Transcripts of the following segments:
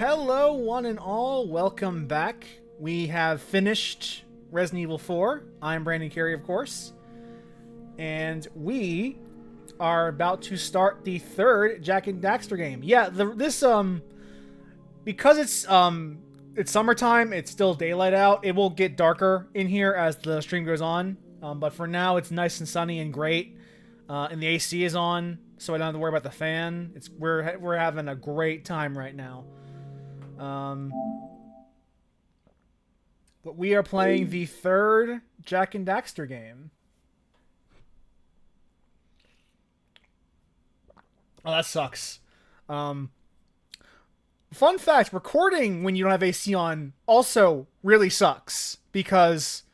Hello, one and all. Welcome back. We have finished Resident Evil 4. I'm Brandon Carey, of course. And we are about to start the third Jak and Daxter game. Yeah, because it's summertime, it's still daylight out. It will get darker in here as the stream goes on. But for now, it's nice and sunny and great. And the AC is on, so I don't have to worry about the fan. We're having a great time right now. But we are playing the third Jak and Daxter game. Oh, that sucks. Fun fact, recording when you don't have AC on also really sucks, because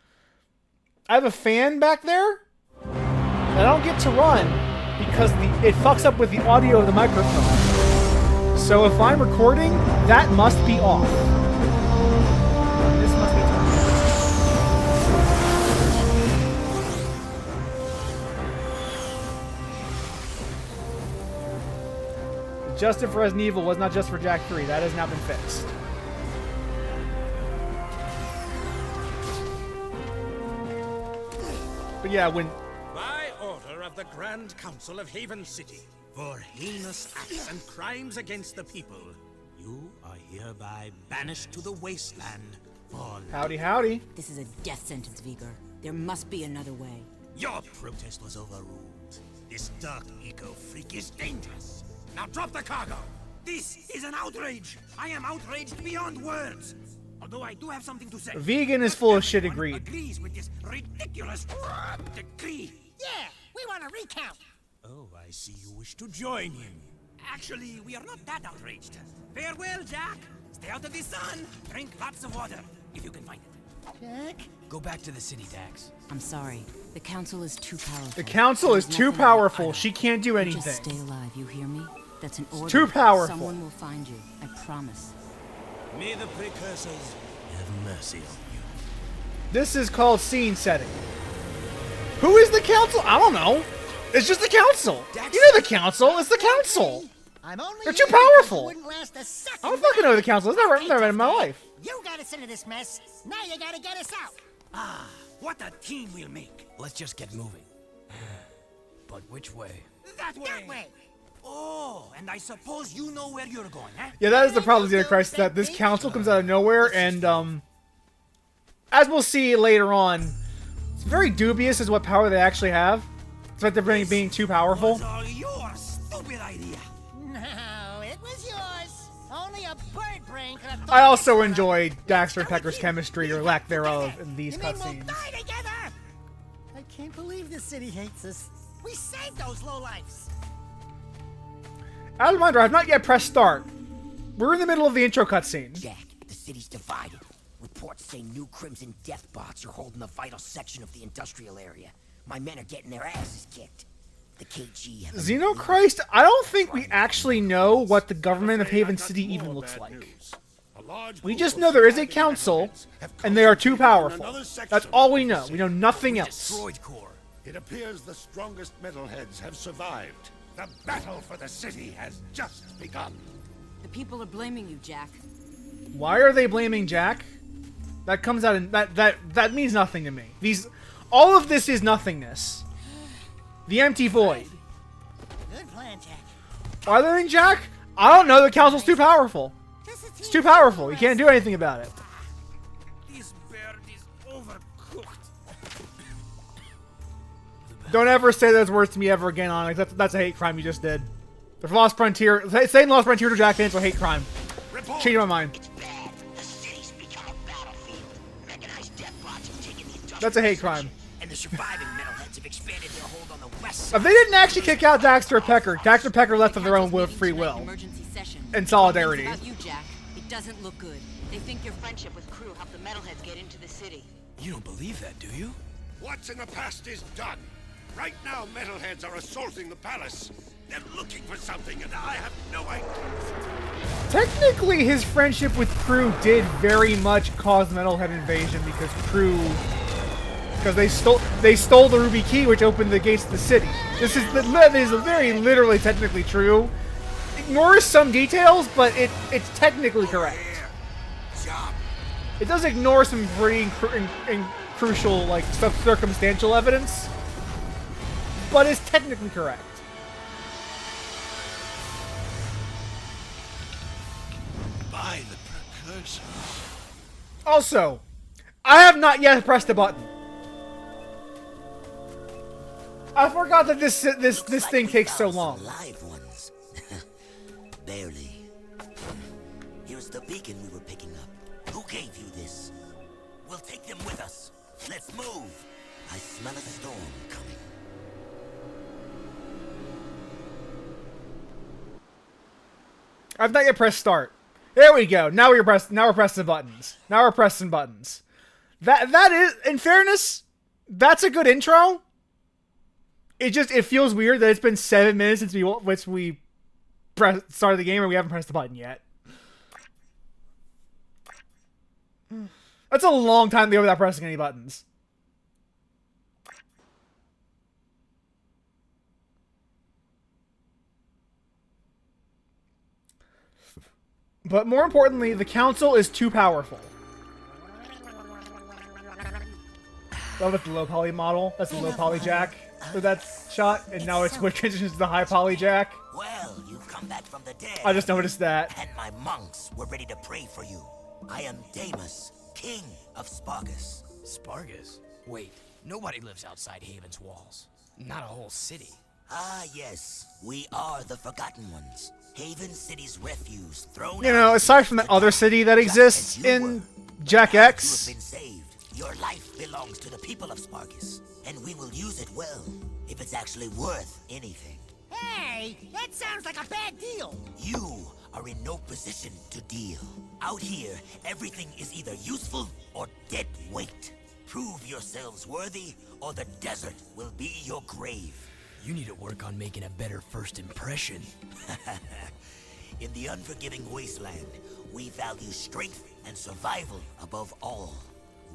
I have a fan back there that I don't get to run because it fucks up with the audio of the microphone. So if I'm recording, that must be off. This must be turned on. Adjusted for Resident Evil was not just for Jak 3. That has now been fixed. But yeah, when... By order of the Grand Council of Haven City, for heinous acts and crimes against the people, you are hereby banished to the Wasteland for life. Howdy, howdy. This is a death sentence, Vigor. There must be another way. Your protest was overruled. This dark eco-freak is dangerous. Now drop the cargo. This is an outrage. I am outraged beyond words. Although I do have something to say. Vegan is full of shit, agreed. Agrees with this ridiculous decree. Yeah, we want a recount. Oh, I see you wish to join him. Actually, we are not that outraged. Farewell, Jak. Stay out of the sun. Drink lots of water, if you can find it. Jak? Go back to the city, Dax. I'm sorry. The council is too powerful. The council is too powerful. She can't do anything. Just stay alive, you hear me? That's an order. Too powerful. Someone will find you. I promise. May the precursors have mercy on you. This is called scene setting. Who is the council? I don't know. It's just the council. You know the council. It's the council. I'm only They're too here because powerful. you wouldn't last a second. I don't fucking know the council. It's never been in my life. You got us into this mess. Now you gotta get us out. Ah, what a team we'll make. Let's just get moving. But which way? That way. That way. Oh, and I suppose you know where you're going, huh? Yeah, that is the problem with the Antichrist, that this council comes out of nowhere, and as we'll see later on, it's very dubious as what power they actually have. It's like they're being too powerful. Was all your stupid idea. No, it was yours. Only a bird brain could have thought I also this enjoy one. Daxter and Pecker's chemistry, or lack thereof, in these You mean we'll cutscenes. die together? I can't believe this city hates us. We saved those lowlifes. As a reminder, I've not yet pressed start. We're in the middle of the intro cutscene. Jak, the city's divided. Reports say new Crimson death bots are holding a vital section of the industrial area. My men are getting their asses kicked. The KG have... Xenochrist, I don't think we actually know what the government of Haven City even looks like. We just know there is a council, and they are too powerful. That's all we know. We know nothing else. Destroyed core. It appears the strongest metalheads have survived. The battle for the city has just begun. The people are blaming you, Jak. Why are they blaming Jak? That comes out in that means nothing to me. All of this is nothingness. The empty void. Good plan, Jak. Why are they blaming Jak? I don't know. The council's too powerful. It's too powerful. You can't do anything about it. This bird is overcooked. Don't ever say those words to me ever again, Onyx. That's a hate crime you just did. The Lost Frontier. Saying Lost Frontier to Jak fans is a hate crime. Change my mind. It's bad. The city's become a battlefield. Mechanized death bots have taken the industrial That's a hate crime. section, and the surviving metalheads have expanded their hold on the west side. If they didn't actually kick out Daxter or Pecker, Daxter and Pecker left of their own free will. Emergency session. And solidarity. It's about you, Jak. It doesn't look good. They think your friendship with Crew helped the metalheads get into the city. You don't believe that, do you? What's in the past is done. Right now, metalheads are assaulting the palace. They're looking for something, and I have no idea. Technically, his friendship with Crew did very much cause the Metalhead invasion, because they stole the Ruby Key, which opened the gates to the city. This is very literally, technically true. ignores some details, but it's technically correct. It does ignore some pretty crucial, like, circumstantial evidence, but it's technically correct. By the precursors. Also, I have not yet pressed a button. I forgot that this thing takes so long. Live ones. Barely. Here's the beacon we were picking up. Who gave you this? We'll take them with us. Let's move. I smell a storm coming. I've not yet pressed start. There we go. Now we're pressing buttons. Now we're pressing buttons. That is, in fairness, that's a good intro. It feels weird that it's been 7 minutes since we started the game and we haven't pressed the button yet. That's a long time to go without pressing any buttons. But more importantly, the council is too powerful. Love it, the low poly model. That's the low poly jack for that shot, and now it's quick transitions to the high poly jack. Well, you've come back from the dead. I just noticed that. And my monks were ready to pray for you. I am Damus, king of Spargus. Spargus? Wait, nobody lives outside Haven's walls. Not a whole city. Ah, yes. We are the Forgotten Ones. Haven City's refuse thrown You know, aside from that other city that exists in Jak X. You have been saved. Your life belongs to the people of Spargus, and we will use it well, if it's actually worth anything. Hey, that sounds like a bad deal. You are in no position to deal. Out here, everything is either useful or dead weight. Prove yourselves worthy, or the desert will be your grave. You need to work on making a better first impression. In the unforgiving Wasteland, we value strength and survival above all.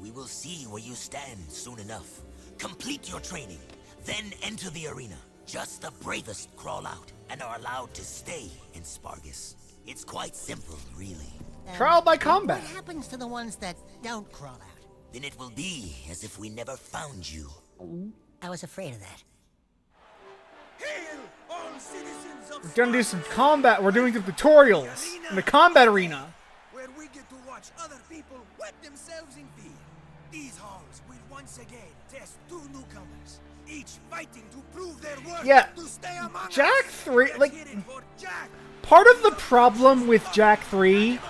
We will see where you stand soon enough. Complete your training, then enter the arena. Just the bravest crawl out and are allowed to stay in Spargus. It's quite simple, really. Trial by combat. What happens to the ones that don't crawl out? Then it will be as if we never found you. I was afraid of that. Hail, all citizens of We're gonna do some combat. We're doing some tutorials in the combat arena. where we get to watch other people wet themselves in fear. These halls will once again test two newcomers, each fighting to prove their worth Yeah, to stay among Jak us. 3, Let's like, hit it for Jak. part of the problem with Jak 3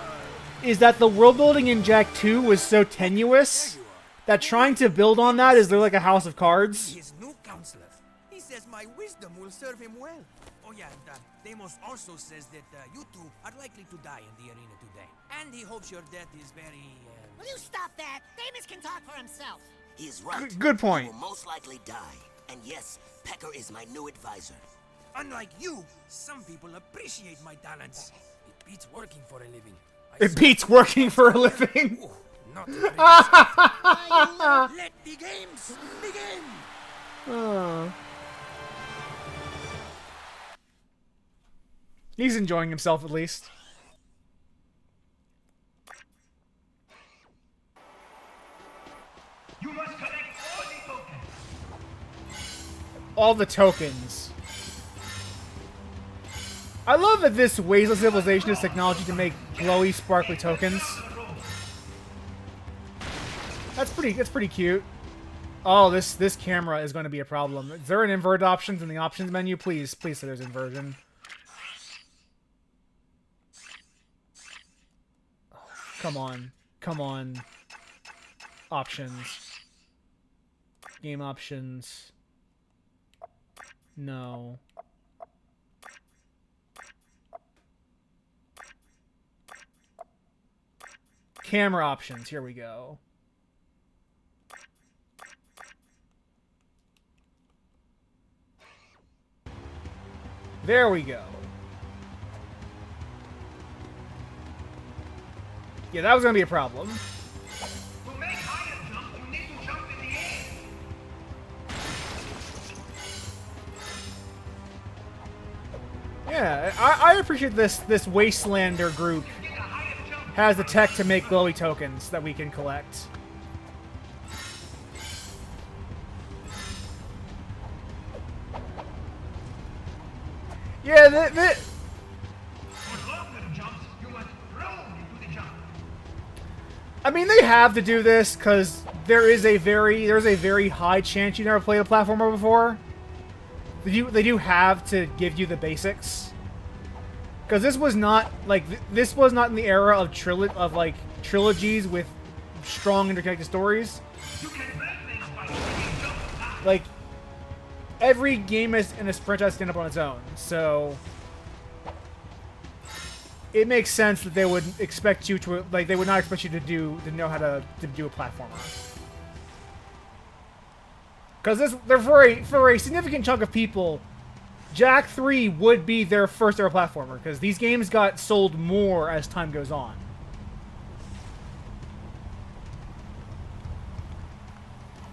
is that the world building in Jak 2 was so tenuous that trying to build on that is like a house of cards. His new counselor. He says my wisdom will serve him well. Oh yeah, and Deimos also says that you two are likely to die in the arena today. And he hopes your death is very... Will you stop that? Damus can talk for himself. He is right. Good point. You will most likely die. And yes, Pecker is my new advisor. Unlike you, some people appreciate my talents. It beats working for a living. It beats working for a living. Ooh, not the greatest. Let the games begin! He's enjoying himself at least. You must collect All the tokens. I love that this Wasteland civilization has technology to make glowy, sparkly tokens. That's pretty cute. Oh, this camera is going to be a problem. Is there an invert options in the options menu? Please say there's inversion. Oh, come on. Options. Game options. No. Camera options. Here we go. There we go. Yeah, that was gonna be a problem. To make higher jump, you need to jump in the air. Yeah, I appreciate this Wastelander group has the tech to make glowy tokens that we can collect. Yeah, I mean, they have to do this because there's a very high chance you never played a platformer before. They do have to give you the basics. Because this was not like this was not in the era of trilogies with strong interconnected stories. Like every game is in a franchise stand up on its own, so it makes sense that they would expect you to they would not expect you to know how to do a platformer. Because for a significant chunk of people, Jak 3 would be their first ever platformer, because these games got sold more as time goes on.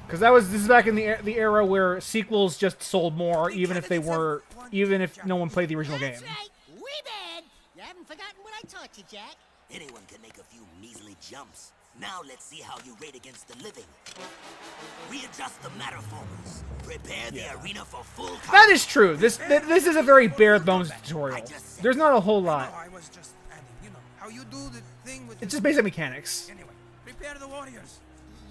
Because this is back in the era where sequels just sold more, even if no one played the original game. That's right. We bad. You haven't forgotten what I taught you, Jak. Anyone can make a few measly jumps. Now let's see how you rate against the living. Readjust the matterformers. Prepare the arena for full combat. That is true. This is a very bare bones tutorial. There's not a whole lot. I was just adding, you know, how you do the thing with It's just basic mechanics. Anyway, prepare the warriors.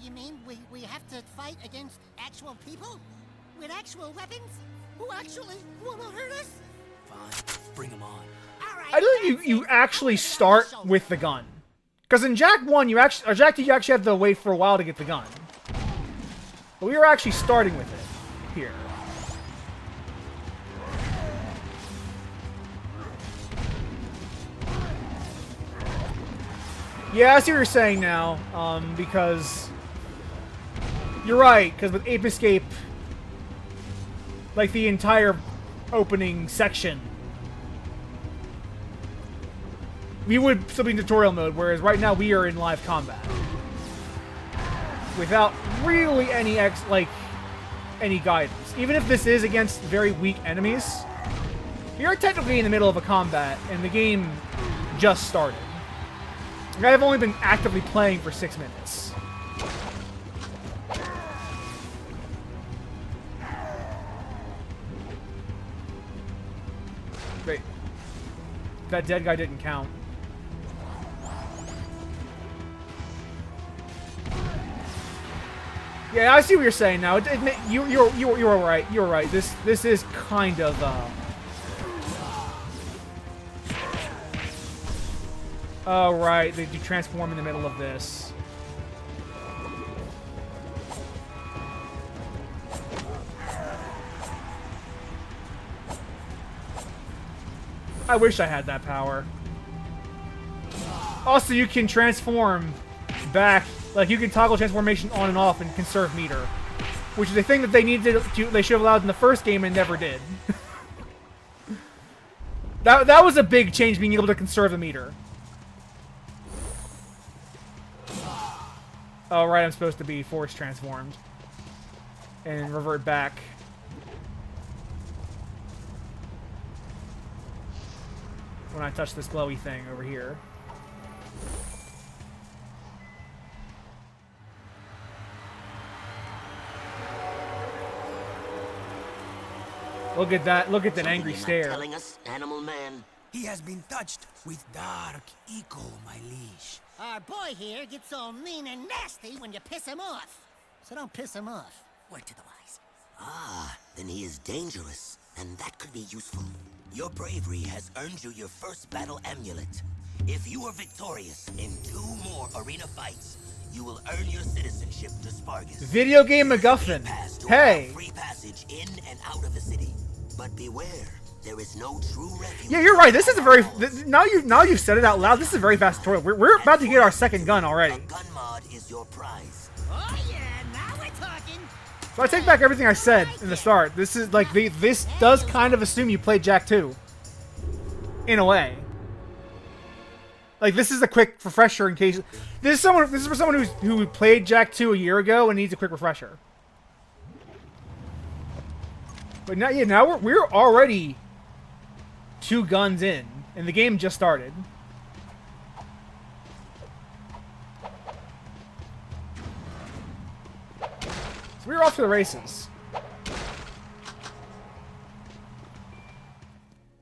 You mean we have to fight against actual people? With actual weapons? Who actually want to hurt us? Fine, bring them on. All right, I don't think you actually start with the gun. Because in Jak 1, Jak 2, you actually have to wait for a while to get the gun. But we were actually starting with it here. Yeah, I see what you're saying now. Because you're right. Because with Ape Escape, like the entire opening section, we would still be in tutorial mode, whereas right now we are in live combat. Without really any guidance. Even if this is against very weak enemies, you're technically in the middle of a combat, and the game just started. I've only been actively playing for 6 minutes. Wait. That dead guy didn't count. Yeah, I see what you're saying now. You were right. You were right. This is kind of oh right, they do transform in the middle of this. I wish I had that power. Also, you can transform back. Like, you can toggle transformation on and off and conserve meter. Which is a thing that they should have allowed in the first game and never did. That was a big change, being able to conserve the meter. Oh, right, I'm supposed to be force transformed. And revert back. When I touch this glowy thing over here. Look at that. Look at that angry stare. Telling us, animal man. He has been touched with dark eco, my liege. Our boy here gets all mean and nasty when you piss him off. So don't piss him off. Word to the wise. Ah, then he is dangerous, and that could be useful. Your bravery has earned you your first battle amulet. If you are victorious in 2 more arena fights, you will earn your citizenship to Spargus. Video game MacGuffin. Hey. Free passage in and out of the city. But beware, there is no true refuge. Yeah, you're right. This is a very now you've said it out loud. This is a very fast tutorial. We're about to get our second gun already. A gun mod is your prize. Oh yeah, now we're talking. So I take back everything I said in the start. This is like this does kind of assume you played Jak 2. In a way. Like, this is a quick refresher in case this is for someone who played Jak 2 a year ago and needs a quick refresher. But now we're already 2 guns in, and the game just started. So we're off to the races.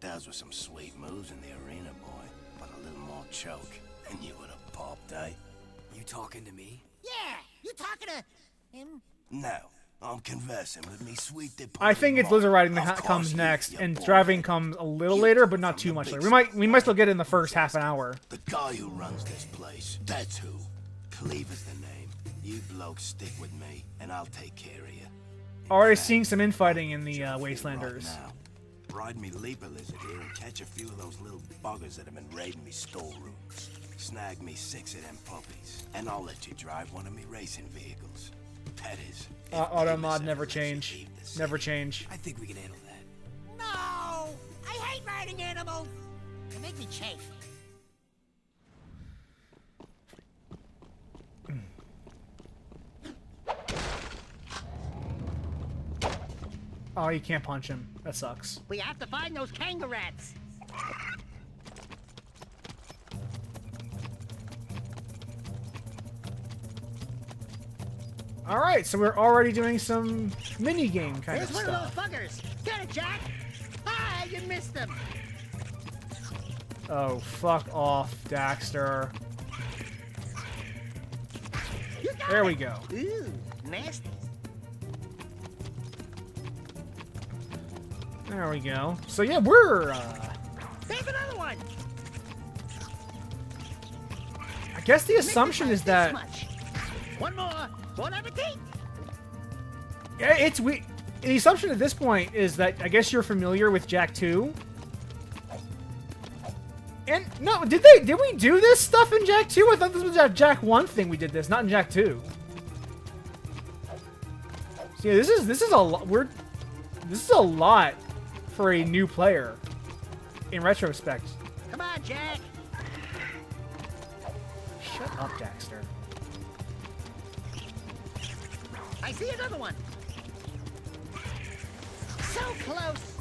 Those were some sweet moves in the arena, boy. But a little more choke, and you would have popped, eh? You talking to me? Yeah, you talking to him? No, I'm conversing with me sweet dip. I think it's lizard riding that comes next, and driving comes a little later, but not too much later. We might still get it in the first half an hour. The guy who runs this place, that's who. Cleaver's the name. You blokes stick with me, and I'll take care of you. Already seeing some infighting in the Wastelanders. Right, ride me leaper lizard here and catch a few of those little buggers that have been raiding me storerooms. Snag me 6 of them puppies, and I'll let you drive one of me racing vehicles. That is. Auto mod never change. Never change. I think we can handle that. No! I hate riding animals! They make me chafe. Oh, you can't punch him. That sucks. We have to find those kangaroos. Alright, so we're already doing some mini-game kind There's of one stuff. of those buggers. Get it, Jack! Ah, you missed him. Oh, fuck off, Daxter. You got There it. we go. Ooh, nasty. There we go. So yeah, we're, There's another one. I guess the assumption is that... Much. One more. Bon appetit. Yeah, the assumption at this point is that I guess you're familiar with Jak 2. And no, did we do this stuff in Jak 2? I thought this was a Jak 1 thing we did this, not in Jak 2. So yeah, this is a lot. This is a lot for a new player. In retrospect. Come on, Jack. Shut up, Daxter. I see another one. So close.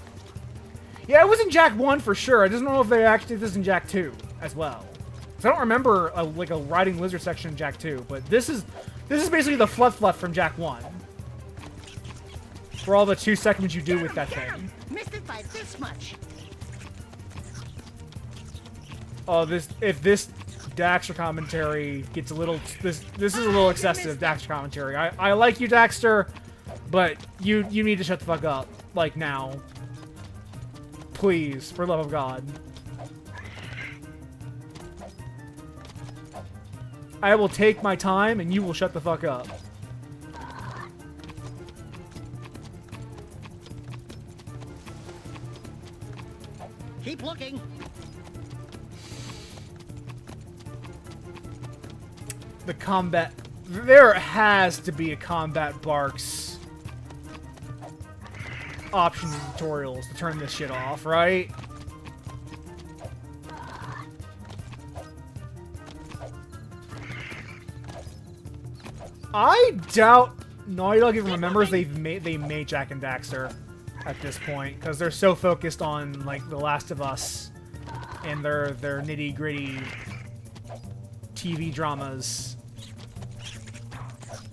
Yeah, it was in Jak 1 for sure. I just don't know if they actually did this in Jak 2 as well. So I don't remember a riding lizard section in Jak 2, but this is basically the fluff from Jak 1. For all the 2 seconds you do with that thing. Missed it by this much. Oh, if this Daxter commentary gets a little... This is a little excessive, Daxter commentary. I like you, Daxter, but you need to shut the fuck up. Like, now. Please, for the love of God. I will take my time, and you will shut the fuck up. Keep looking. The combat... There has to be a Combat Barks options and tutorials to turn this shit off, right? I doubt Naughty Dog even remembers they made Jak and Daxter at this point, because they're so focused on like The Last of Us and their nitty-gritty TV dramas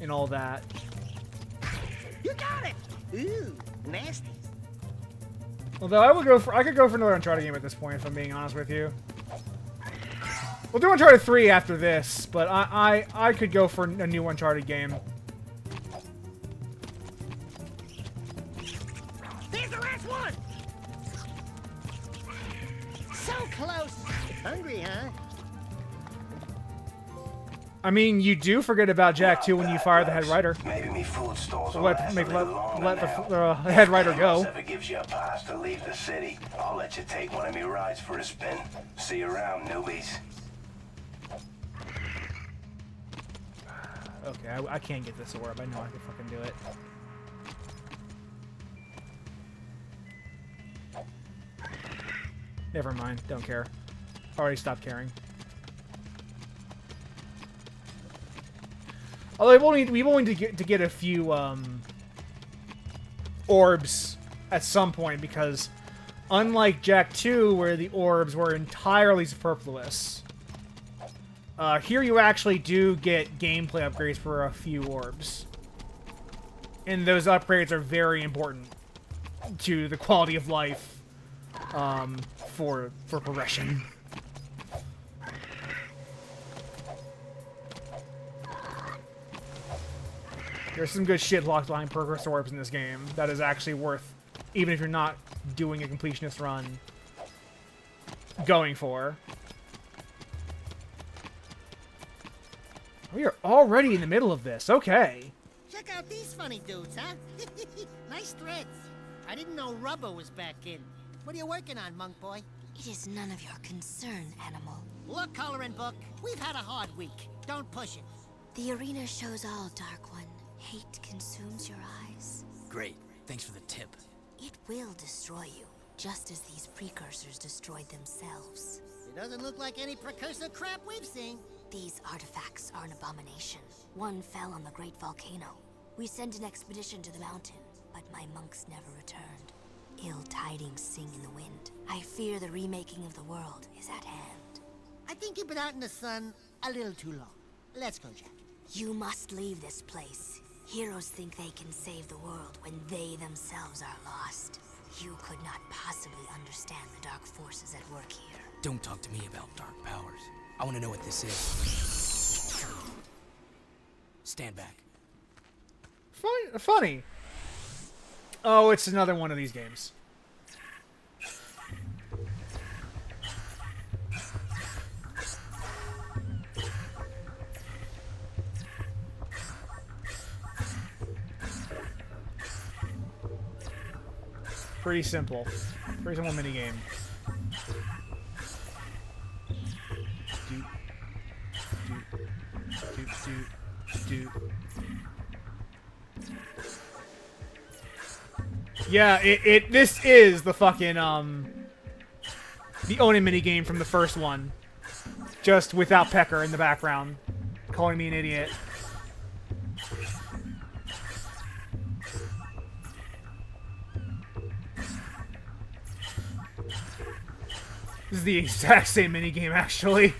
and all that. You got it. Ooh, nasty. Although I could go for another Uncharted game at this point, if I'm being honest with you. We'll do Uncharted 3 after this, but I could go for a new Uncharted game. There's the last one. So close. Hungry, huh? I mean, you do forget about Jak 2 when you fire the head writer. Maybe me food stores will Let last the a little longer now. head writer go. If it gives you a pass to leave the city, I'll let you take one of me rides for a spin. See you around, newbies. Okay, I can't get this to work. I know I can fucking do it. Never mind. Don't care. Already stopped caring. Although we've only to get a few orbs at some point, because unlike Jak 2, where the orbs were entirely superfluous, here you actually do get gameplay upgrades for a few orbs. And those upgrades are very important to the quality of life for progression. There's some good shit locked behind progress orbs in this game that is actually worth, even if you're not doing a completionist run, going for. We are already in the middle of this. Okay. Check out these funny dudes, huh? Nice threads. I didn't know rubber was back in. What are you working on, monk boy? It is none of your concern, animal. Look, coloring book, we've had a hard week. Don't push it. The arena shows all, Dark One. Hate consumes your eyes. Great. Thanks for the tip. It will destroy you, just as these precursors destroyed themselves. It doesn't look like any precursor crap we've seen. These artifacts are an abomination. One fell on the great volcano. We sent an expedition to the mountain, but my monks never returned. Ill tidings sing in the wind. I fear the remaking of the world is at hand. I think you've been out in the sun a little too long. Let's go, Jak. You must leave this place. Heroes think they can save the world when they themselves are lost. You could not possibly understand the dark forces at work here. Don't talk to me about dark powers. I want to know what this is. Stand back. Funny. Oh, it's another one of these games. Pretty simple. Pretty simple minigame. Yeah, this is the fucking, the Onin minigame from the first one. Just without Pecker in the background, calling me an idiot. This is the exact same minigame, actually.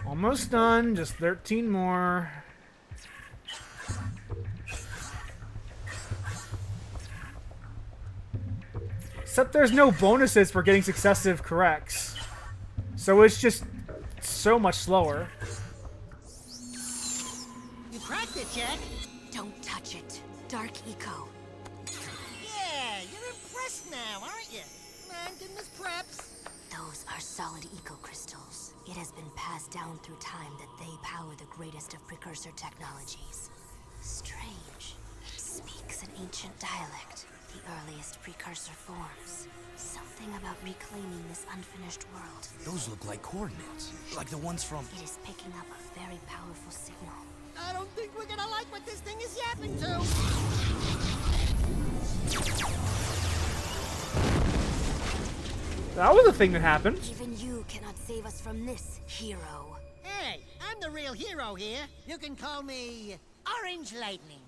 Almost done, just 13 more. Except there's no bonuses for getting successive corrects. So it's just so much slower. You cracked it, Jak. Don't touch it. Dark Eco. Yeah, you're impressed now, aren't you? Man, goodness preps. Those are solid eco crystals. It has been passed down through time that they power the greatest of precursor technologies. Strange. It speaks an ancient dialect, the earliest precursor forms. Something about reclaiming this unfinished world. Those look like coordinates, like the ones from... It is picking up a very powerful signal. I don't think we're gonna like what this thing is yapping to. That was a thing that happened. Even you cannot save us from this, hero. Hey, I'm the real hero here. You can call me Orange Lightning.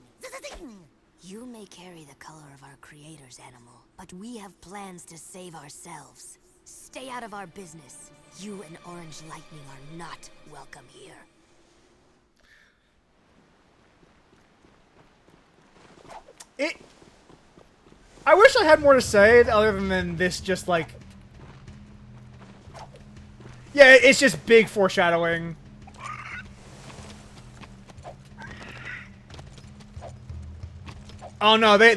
You may carry the color of our creator's animal, but we have plans to save ourselves. Stay out of our business. You and Orange Lightning are not welcome here. I wish I had more to say other than this just like... Yeah, it's just big foreshadowing. Oh no, the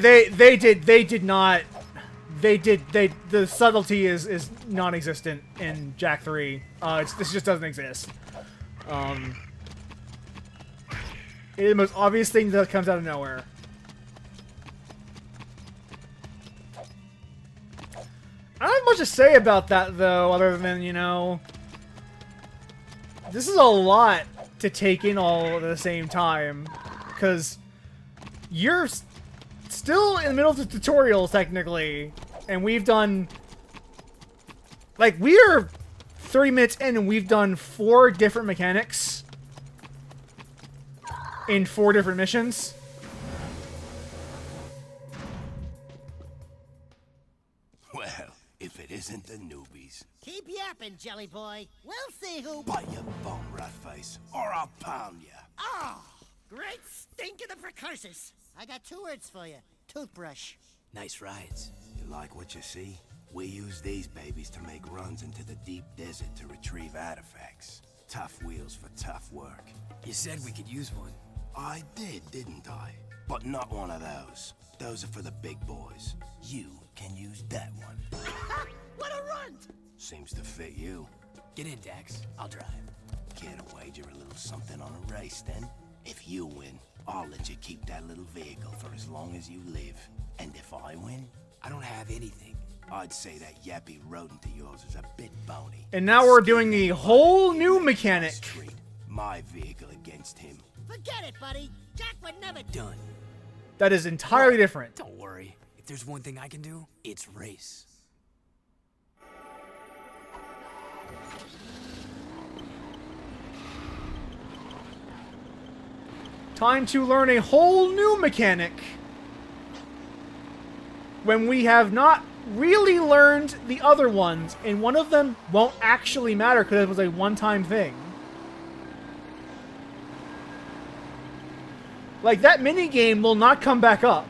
subtlety is non-existent in Jak 3. This just doesn't exist. It is the most obvious thing that comes out of nowhere. I don't have much to say about that, though, other than, you know... This is a lot to take in all at the same time. Because you're still in the middle of the tutorial, technically. And we've done... Like, we are 30 minutes in and we've done 4 different mechanics in 4 different missions. Well, if it isn't the newbies. Keep yapping, Jelly Boy. We'll see who... Bite your bone, Ratface, or I'll pound ya. Oh, great stink of the precursors. I got 2 words for you. Toothbrush. Nice rides. You like what you see? We use these babies to make runs into the deep desert to retrieve artifacts. Tough wheels for tough work. You said we could use one. I did, didn't I? But not one of those. Those are for the big boys. You can use that one. What a runt! Seems to fit you. Get in, Dax. I'll drive. Care to wager a little something on a race, then? If you win, I'll let you keep that little vehicle for as long as you live. And if I win, I don't have anything. I'd say that yappy rodent of yours is a bit bony. And now we're doing a whole new mechanic. My vehicle against him. Forget it, buddy. Jack would never... Done. That is entirely different. Don't worry. If there's one thing I can do, it's race. Time to learn a whole new mechanic. When we have not really learned the other ones, and one of them won't actually matter because it was a one-time thing. Like, that minigame will not come back up.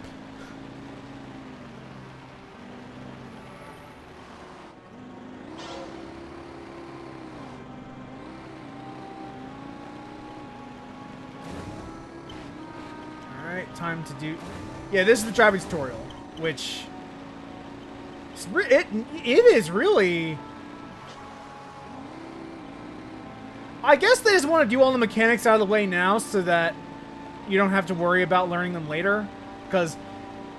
Alright, time to do... Yeah, this is the driving tutorial, which... It is really... I guess they just want to do all the mechanics out of the way now so that you don't have to worry about learning them later. Because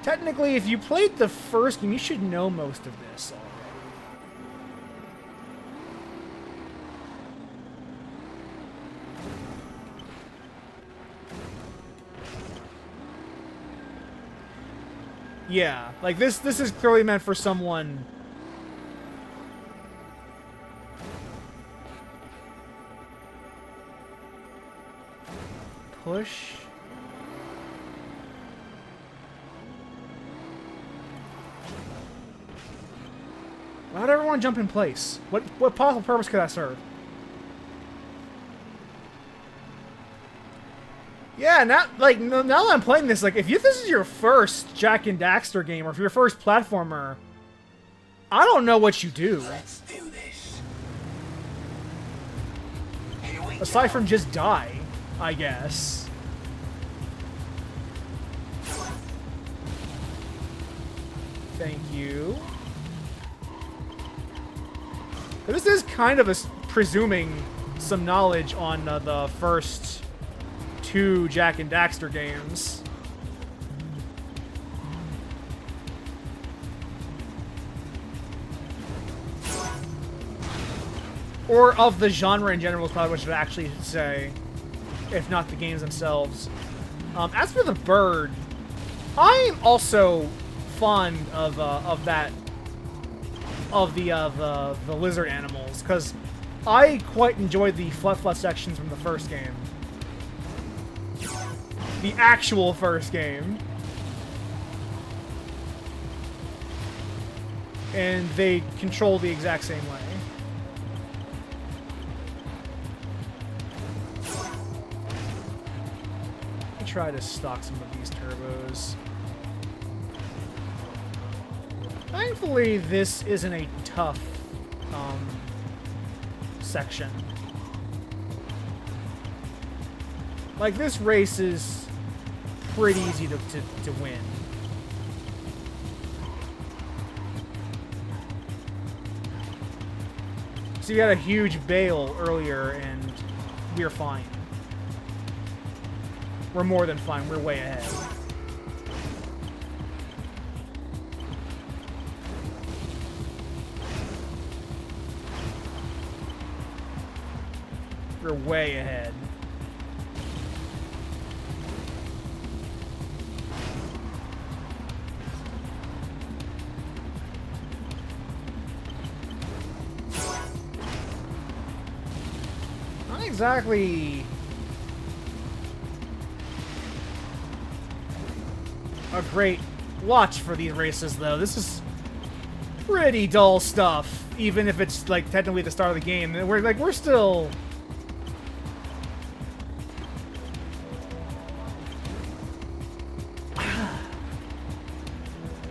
technically, if you played the first game, you should know most of this already. Yeah, like this is clearly meant for someone... Push... Why would everyone jump in place? What possible purpose could that serve? Yeah, now that I'm playing this, like, if this is your first Jak and Daxter game, or if your first platformer, I don't know what you do. Let's do this. Aside from just die, I guess. Thank you. But this is kind of presuming some knowledge on the first 2 Jak and Daxter games. Or of the genre in general is probably what I should actually say, if not the games themselves. As for the bird, I'm also fond of the lizard animals, because I quite enjoyed the flut sections from the first game. The actual first game. And they control the exact same way. Let me try to stock some of these turbos. Thankfully, this isn't a tough section. Like, this race is pretty easy to win. So you got a huge bail earlier, and we're fine. We're more than fine. We're way ahead. We're way ahead. Not exactly a great watch for these races, though. This is pretty dull stuff, even if it's like technically the start of the game. We're still.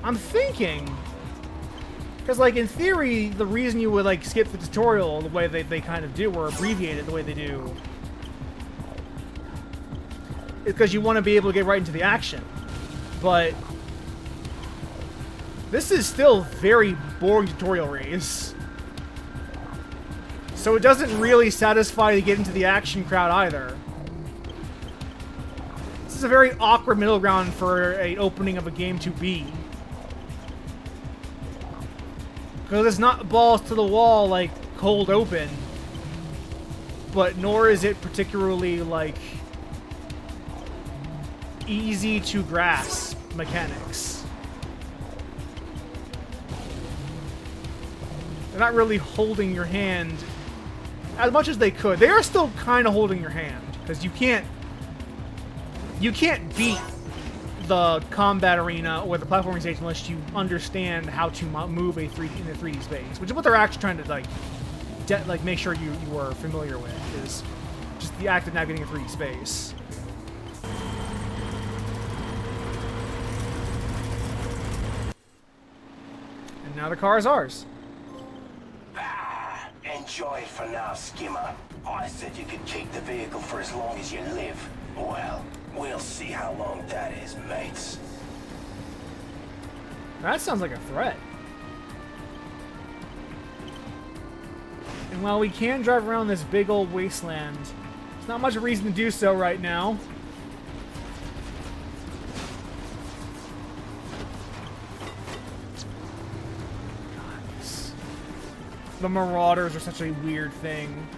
I'm thinking, because like in theory, the reason you would like skip the tutorial the way they kind of do, or abbreviate it the way they do, is because you want to be able to get right into the action. But this is still very boring tutorial race, so it doesn't really satisfy to get into the action crowd either. This is a very awkward middle ground for an opening of a game to be. Because it's not balls to the wall like cold open, but nor is it particularly like easy to grasp mechanics. They're not really holding your hand as much as they could. They are still kind of holding your hand, because you can't beat the combat arena or the platforming stage unless you understand how to move in a 3D space, which is what they're actually trying to like make sure you are familiar with, is just the act of navigating a 3D space. And now the car is ours. Enjoy it for now, Skimmer. I said you could keep the vehicle for as long as you live. Well, we'll see how long that is, mates. That sounds like a threat. And while we can drive around this big old wasteland, there's not much reason to do so right now. The Marauders are such a weird thing.